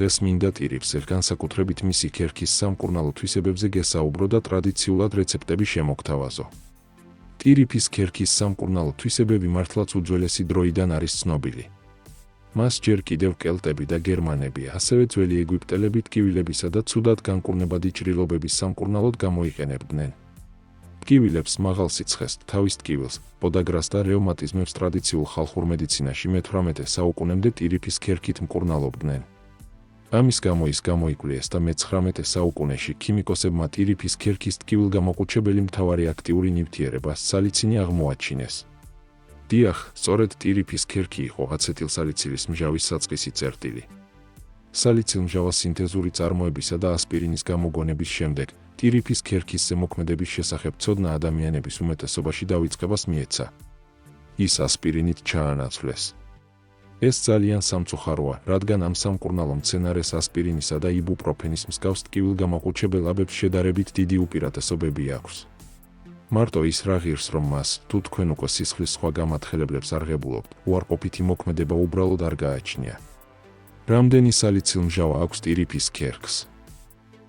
დღეს მინდა ტირიფს განსაკუთრებით მისი ქერქის სამკურნალო თვისებებზე გესაუბრო და ტრადიციულად რეცეპტები შემოგთავაზო. ტირიფის ქერქის სამკურნალო თვისებები მართლაც უძველესი დროიდან არის ცნობილი. მას ჯერ კიდევ კელტები და გერმანები, ასევე ძველი ეგვიპტელები ტკივილებისა და ცუდად განკურნებადი ჭრილობების სამკურნალოდ გამოიყენებდნენ. ტკივილებს, მაღალ სიცხეს, თავის ტკივილს, პოდაგრას და რევმატიზმებს ტრადიციულ ხალხურ მედიცინაში მე-18 საუკუნემდე ტირიფის ქერქით მკურნალობდნენ. ამის გამო ის გამოიკვლიეს და მე-19 საუკუნეში ქიმიკოსებმა ტირიფის ქერქის ტკივილგამოყუჩებელი მთავარი აქტიური ნივთიერება სალიცინი აღმოაჩინეს. დიახ, სწორედ ტირიფის ქერქი იყო აცეტილსალიცილის მჟავის საწყისი წერტილი. სალიცილმჟავას სინთეზური წარმოებისა და ასპირინის გამოგონების შემდეგ ტირიფის ქერქის ზემოქმედების შესახებ ცოდნა ადამიანების უმეტესობაში დავიწყებას მიეცა. ის ასპირინით ჩაანაცვლეს. ეს ძალიან სამწუხაროა, რადგან ამ სამკურნალო მცენარეს ასპირინისა და იბუპროფენის მსგავს ტკივილგამოყუჩებელაბებს შედარებით დიდი უპირატესობები აქვს. მარტო ის რა ღირს, რომ მას, თუ თქვენ უკვე სისხლის სხვა გამათხელებლებს არ ღებულობთ, უარყოფითი მოქმედება უბრალოდ არ გააჩნია. რამდენი სალიცილმჟავა აქვს ტირიფის ქერქს?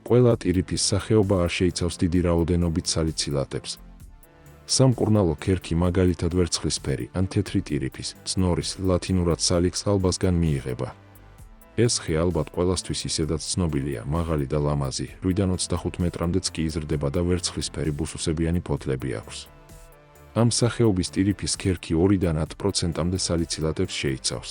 ყველა ტირიფის სახეობა არ შეიცავს დიდი რაოდენობით სალიცილატებს. სამკურნალო ქერქი მაგალითად ვერცხლისფერი ან თეთრი ტირიფის, წნორის, ლათინურად სალიქს ალბასგან მიიღება. ეს ხე ალბათ ყველასთვის ისედაც ცნობილია, მაღალი და ლამაზი, 8-25 მეტრამდეც კი იზრდება და ვერცხლისფერი ბუსუსებიანი ფოთლები აქვს. ამ სახეობის ტირიფის ქერქი 2-10%-მდე სალიცილატებს შეიცავს.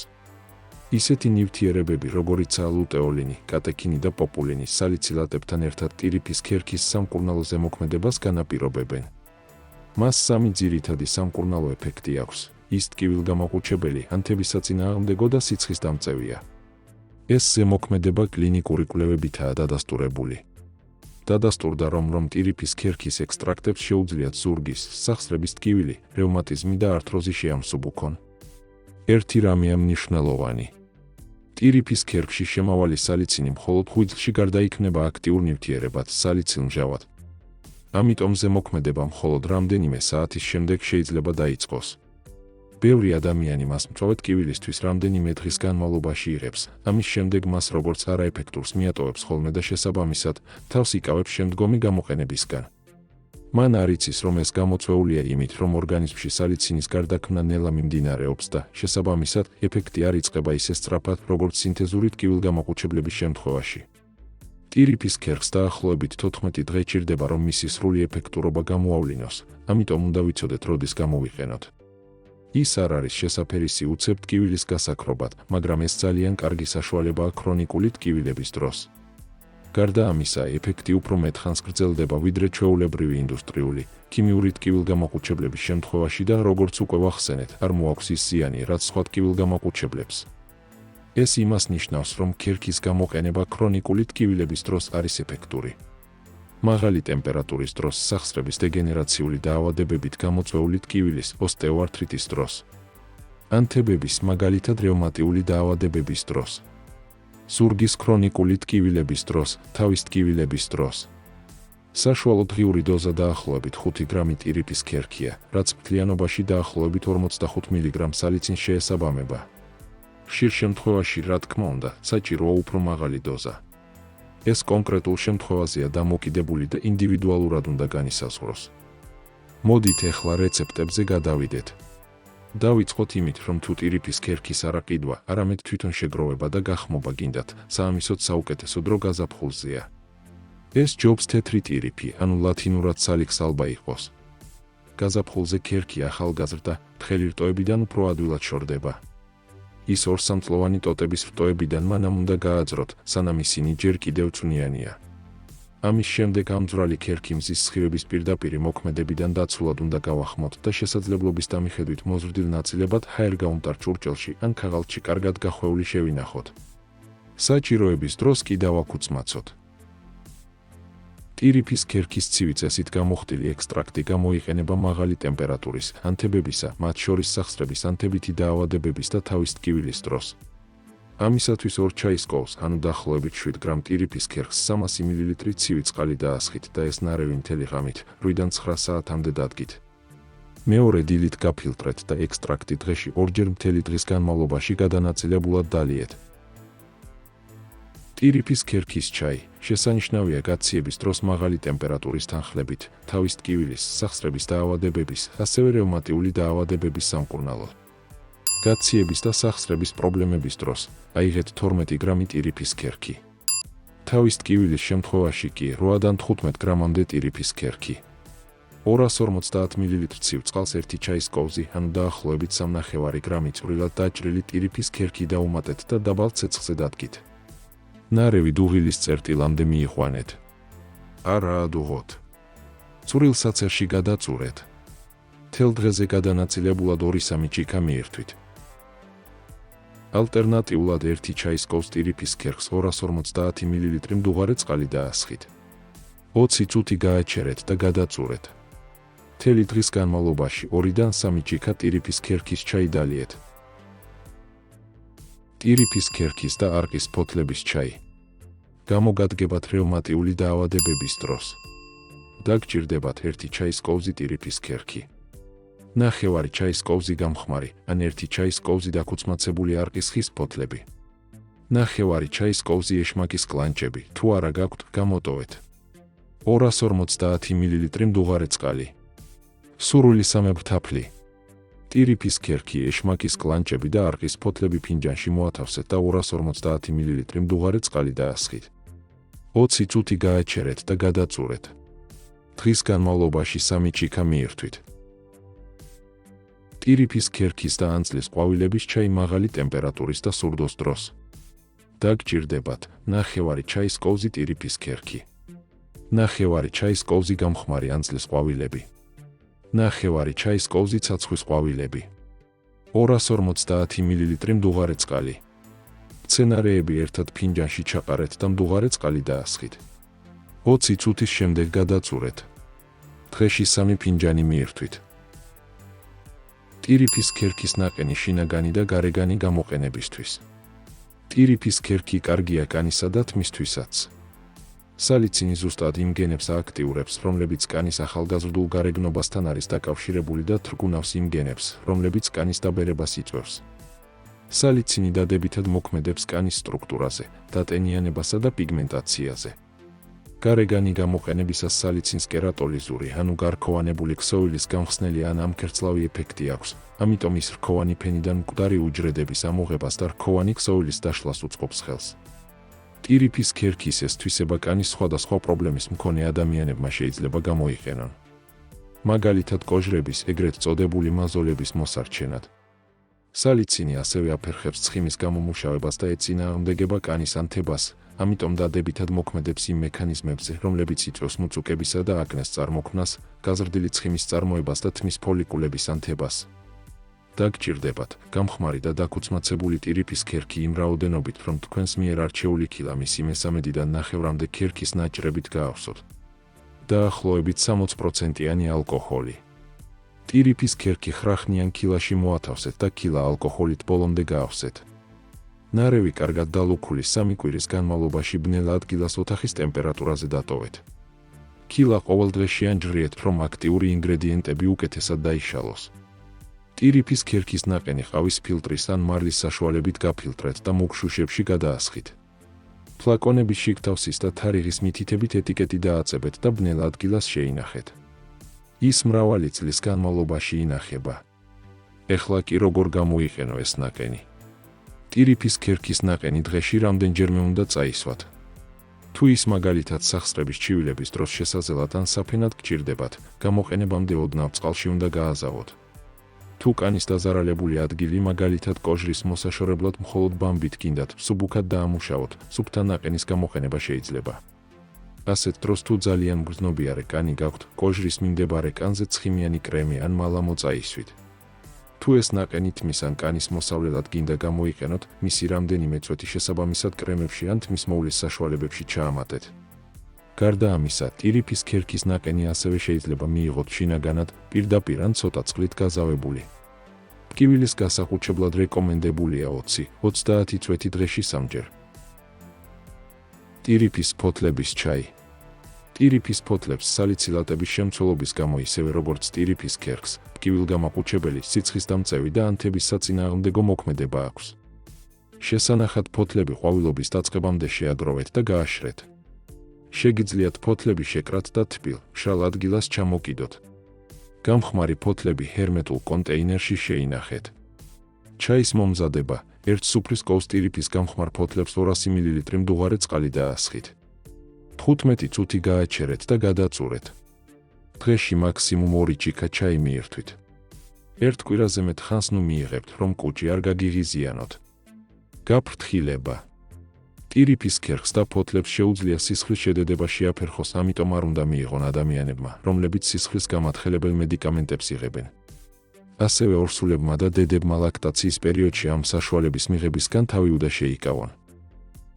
ისეთი ნივთიერებები, როგორიცაა ლუტეოლინი, კატექინი და პოპულინი, სალიცილატებთან ერთად ტირიფის ქერქის სამკურნალო ზემოქმედებას განაპირობებენ. მას სამი ძირითადი სამკურნალო ეფექტი აქვს: ის ტკივილგამოყუჩებელი, ანთებისაწინააღმდეგო და სიცხის დამწევია. ეს ზემოქმედება კლინიკური კვლევებითაა დადასტურებული. დადასტურდა, რომ ტირიფის ქერქის ექსტრაქტებს შეუძლიათ ზურგის, სახსრების ტკივილი, რევმატიზმი და ართროზი შეამსუბუქონ. ერთი რამეა მნიშვნელოვანი. ტირიფის ქერქში შემავალი სალიცინი მხოლოდ ღვიძლში გარდაიქმნება აქტიურ ნივთიერებად, სალიცილმჟავად. ამიტომ ზემოქმედება მხოლოდ რამდენიმე საათის შემდეგ შეიძლება დაიწყოს. ბევრი ადამიანი მას მწვავე ტკივილისთვის რამდენიმე დღის განმავლობაში იღებს, ამის შემდეგ მას როგორც არაეფექტურს მიატოვებს ხოლმე და შესაბამისად, თავს იკავებს შემდგომი გამოყენებისგან. მან არ იცის, რომ ეს გამოწვეულია იმით, რომ ორგანიზმში სალიცინის გარდაქმნა ნელა მიმდინარეობს და, შესაბამისად, ეფექტი არ იწყება ისე სწრაფად, როგორც სინთეზური ტკივილგამოყუჩებლების შემთხვევაში. ტირიფის ქერქს დაახლოებით 14 დღე ჭირდება, რომ მისი სრული ეფექტურობა გამოავლინოს, ამიტომ უნდა ვიცოდეთ, როდის გამოვიყენოთ. ის არ არის შესაფერისი უცებ ტკივილის გასაქრობად, მაგრამ ეს ძალიან კარგი საშუალებაა ქრონიკული ტკივილების დროს. გარდა ამისა, ეფექტი უფრო მეტხანს გრძელდება, ვიდრე ჩვეულებრივი ინდუსტრიული, ქიმიური ტკივილგამოყუჩებლების შემთხვევაში და როგორც უკვე ვახსენეთ, არ მოაქვს ის ზიანი, რაც სხვა ტკივილგამოყუჩებლებს. ეს იმას ნიშნავს, რომ ქერქის გამოყენება ქრონიკული ტკივილების დროს არის ეფექტური. მაღალი ტემპერატურის დროს, სახსრების დეგენერაციული დაავადებებით გამოწვეული ტკივილის, ოსტეოართრიტის დროს, ანთებების, მაგალითად რევმატიული დაავადებების დროს, ზურგის ქრონიკული ტკივილების დროს, თავის ტკივილების დროს. საშუალო დღიური დოზა დაახლოებით 5 გრამი ტირიფის ქერქია, რაც მთლიანობაში დაახლოებით 45 მგ სალიცინს შეესაბამება. ხშირ შემთხვევაში, რა თქმა უნდა, საჭიროა უფრო მაღალი დოზა. ეს კონკრეტულ შემთხვევაზეა დამოკიდებული და ინდივიდუალურად უნდა განისაზღვროს. მოდით ახლა რეცეპტებზე გადავიდეთ. დავიწყოთ იმით, რომ თუ ტირიფის ქერქის არაყიდვა, არამედ თვითონ შეგროვება და გახმობა გინდათ, საამისოდ საუკეთესო დრო გაზაფხულზეა. ეს ჯობს თეთრი ტირიფი, ანუ ლათინურად სალიქს ალბა იყოს. გაზაფხულზე ქერქი ახალგაზრდა, თხელი რტოებიდან უფრო ადვილად შორდება. ის ორსამწლოვანი ტოტების რტოებიდან მანამ უნდა გააძროთ, სანამ ისინი ჯერ კიდევ წვნიანია. ამის შემდეგ ამ მძვრალი ქერქი მზის სხივების პირდაპირი მოქმედებიდან დაცულად უნდა გავახმოთ და შესაძლებლობის დამიხედვით მოზრდილ ნაწილებად ჰაერგაუმტარ ჭურჭელში ან ქაღალდში კარგად გახვეული შევინახოთ. საჭიროების დროს კი დავაკუცმაცოთ. ტირიფის ქერქის ცივი წესით გამოხდილი ექსტრაქტი გამოიყენება მაღალი ტემპერატურის, ანთებებისა, მათ შორის სახსრების ანთებითი დაავადებების და თავის ტკივილის დროს. ამისათვის 2 ჩაის კოვს, ანუ დაახლოებით 7 გრამ ტირიფის ქერქს 300 მლ ცივი წყალი დაასხით და ეს ნარევი მთელი ღამით 8-9 საათამდე დადგით. მეორე დილით გაფილტრეთ და ექსტრაქტი დღეში 2 ჯერ მთელი დღის განმავლობაში გადანაწილებულად დალიეთ. ტირიფის ქერქის ჩაი შესანიშნავია გაციების დროს მაღალი ტემპერატურის თანხლებით, თავის ტკივილის, სახსრების დაავადებების, ასევე რევმატიული დაავადებების სამკურნალოდ. გაციების და სახსრების პრობლემების დროს აიღეთ 12 გრამი ტირიფის ქერქი. თავის ტკივილის შემთხვევაში კი 8-დან 15 გრამამდე ტირიფის ქერქი. 250 მლ ცივ წყალს 1 ჩაის კოვზი, ანუ დაახლოებით 3.5 გრამი წვრილად დაჭრილი ტირიფის ქერქი დაუმატეთ და დაბალ ცეცხლზე დადგით. ნარევი დუღილის წერტილამდე მიიყვანეთ. არა ადუღოთ. წვრილ საცერში გადაწურეთ. თელ დღეზე გადანაწილებულად 2-3 ჭიქა მიირთვით. ალტერნატიულად 1 ჩაის კოვს ტირიფის ქერქს 250 მლ მდუღარე წყალი დაასხით. 20 წუთი გააჩერეთ და გადაწურეთ. მთელი დღის განმავლობაში 2-დან 3 ჭიქა ტირიფის ქერქის ჩაი დალიეთ. ტირიფის ქერქის და არყის ფოთლების ჩაი. გამოგადგებათ რევმატიული დაავადებების დროს. დაგჭირდებათ 1 ჩაის კოვზი ტირიფის ქერქი. ნახევარი ჩაის კოვზი გამხმარი, ან 1 ჩაის კოვზი დაქუცმაცებული არყის ხის ფოთლები. ნახევარი ჩაის კოვზი ეშმაკის კლანჭები, თუ არა გაქვთ, გამოტოვეთ. 250 მლ მდუღარე წყალი. სურვილი სამებრთაფლი. ტირიფის ქერქი, ეშმაკის კლანჭები და არყის ფოთლები ფინჯანში მოათავსეთ და 250 მლ მდუღარე წყალი დაასხით. 20 წუთი გააჩერეთ და გადაწურეთ. დღის განმავლობაში 3 ჭიქა მიირთვით. ტირიფის ქერქის და ანწლის ყვავილების ჩაი მაღალი ტემპერატურის და სურდოს დროს. დაგჭირდებათ ნახევარი ჩაის კოვზი ტირიფის ქერქი. ნახევარი ჩაის კოვზი გამხმარი ანწლის ყვავილები. ნახევარი ჩაის კოვზი ცაცხვის ყვავილები. 250 მლ მდუღარე წყალი. მცენარეები ერთად ფინჯანში ჩაყარეთ და მდუღარე წყალი დაასხით. 20 წუთის შემდეგ გადაწურეთ. დღეში 3 ფინჯანი მიირთვით. ტირიფის ქერქის ნაყენი შინაგანი და გარეგანი გამოყენებისთვის. ტირიფის ქერქი კარგია კანისა და თმისთვისაც. სალიცინი ზუსტად იმ გენებს ააქტიურებს, რომლებიც კანის ახალგაზრდულ გარეგნობასთან არის დაკავშირებული და თრგუნავს იმ გენებს, რომლებიც კანის დაბერებას იწვევს. სალიცინი დადებითად მოქმედებს კანის სტრუქტურაზე, დატენიანებასა და პიგმენტაციაზე. გარეგანი გამოყენებისას სალიცინს კერატოლიზური, ანუ გარქოვანებული ქსოვილის გამხსნელი ან ამქერცლავი ეფექტი აქვს, ამიტომ ის რქოვანი ფენიდან მკვდარი უჯრედების ამოღებას და რქოვანი ქსოვილის დაშლას უწყობს ხელს. ტირიფის ქერქის ეს თვისება კანის სხვადასხვა პრობლემის მქონე ადამიანებმა შეიძლება გამოიყენონ. მაგალითად კოჟრების, ეგრეთ წოდებული მაზოლების მოსარჩენად. სალიცინი ასევე აფერხებს ცხიმის გამომუშავებას და ეწინააღმდეგება კანის ანთებას, ამიტომ დადებითად მოქმედებს იმ მექანიზმებზე, რომლებიც იწვევს მუწუკებისა და აკნეს წარმოქმნას, გაზრდილი ცხიმის წარმოებას და თმის ფოლიკულების ანთებას. დაგჭირდებათ გამხმარი და დაქუცმაცებული ტირიფის ქერქი იმ რაოდენობით, რომ თქვენს მიერ არჩეული ქილა მისი მესამედიდან ნახევრამდე ქერქის ნაჭრებით გაავსოთ. დაახლოებით 60%-იანი ალკოჰოლი. ტირიფის ქერქი ხრახნიან ქილაში მოათავსეთ და ქილა ალკოჰოლით ბოლომდე გაავსეთ. ნარევი კარგად დალუქული 3 კვირის განმავლობაში ბნელ ადგილას ოთახის ტემპერატურაზე დატოვეთ. ქილა ყოველდღეში ანჯრიეთ, რომ აქტიური ინგრედიენტები უკეთესად დაიშალოს. ტირიფის ქერქის ნაყენი ყავის ფილტრის ან მარლის საშუალებით გაფილტრეთ და მუქ შუშებში გადაასხით. ფლაკონების შიგთავსის და თარიღის მითითებით ეტიკეტი დააწებეთ და ბნელ ადგილას შეინახეთ. ის მრავალი წლის განმავლობაში ინახება. ეხლა კი როგორ გამოიყენო ეს ნაყენი? ტირიფის ქერქის ნაყენი დღეში რამდენჯერმე უნდა წაისვათ. თუ ის მაგალითად სახსრების ჩივილების დროს შესაძლებლად ან საფენად გჭირდებათ, გამოყენებამდე ოდნავ წყალში უნდა გააზავოთ. თუ კანის დაზარალებული ადგილი მაგალითად კოჟრის მოსაშორებლად მხოლოდ ბამბით გინდათ, მსუბუქად დაამუშავოთ, სუფთა ნაყენის გამოყენება შეიძლება. ასეთ დროს თუ ძალიან მგრძნობიარე კანი გაქვთ, კოჟრის მიმდებარე კანზე ცხიმიანი კრემი ან მალა მოწაისვით. თუ ეს ნაყენი თმის ან კანის მოსავლელად გინდა გამოიყენოთ, მისი რამდენიმე წვეთი შესაბამისად კრემებში ან თმის მოვლის საშუალებებში ჩაამატეთ. გარდა ამისა, ტირიფის ქერქის ნაყენი ასევე შეიძლება მიიღოთ შინაგანად, პირდაპირ ან ცოტა წყლით გაზავებული. ტკივილის გასახუჩებლად რეკომენდებულია 20-30 წვეთი დღეში 3-ჯერ. ტირიფის ფოთლების ჩაი. ტირიფის ფოთლებს სალიცილატების შემცველობის გამო ისევე როგორც ტირიფის ქერქს, ტკივილგამაყუჩებელი, სიცხის დამწევი და ანთების საწინააღმდეგო მოქმედება აქვს. შესანახად ფოთლები ყვავილობის დაწყებამდე შეაგროვეთ და გააშრეთ. შეგიძლიათ ფოთლები შეკრათ და თბილ, მშრალ ადგილას ჩამოკიდოთ. გამხმარი ფოთლები ჰერმეტულ კონტეინერში შეინახეთ. ჩაის მომზადება: 1 სუფრის კოვს ტირიფის გამხმარ ფოთლებს 200 მl მდუღარე წყალი დაასხით. 15 წუთი გააჩერეთ და გადაწურეთ. დღეში მაქსიმუმ 2 ჭიქა ჩაი მიირთვით. ერთ კვირაზე მეტ ხანს ნუ მიიღებთ, რომ კუჭი არ გაგიღიზიანოთ. გაფრთხილება: ტირიფის ქერხს და ფოთლებს შეუძლია სისხლის შედედება შეაფერხოს, ამიტომ არ უნდა მიიღონ ადამიანებმა, რომლებიც სისხლის გამათხელებელ მედიკამენტებს იღებენ. ასევე ორსულებმა და დედებმა ლაქტაციის პერიოდში ამ საშუალების მიღებისგან თავი უნდა შეიკავონ.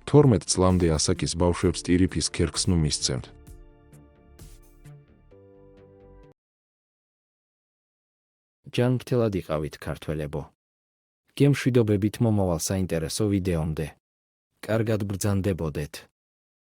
12 წლამდე ასაკის ბავშვებს ტირიფის ქერხს ნუ მისცემთ. ჯანმრთელად იყავით ქართველებო. გემშვიდობებით მომავალ საინტერესო ვიდეომდე. კარგად ბრძანდებოდეთ.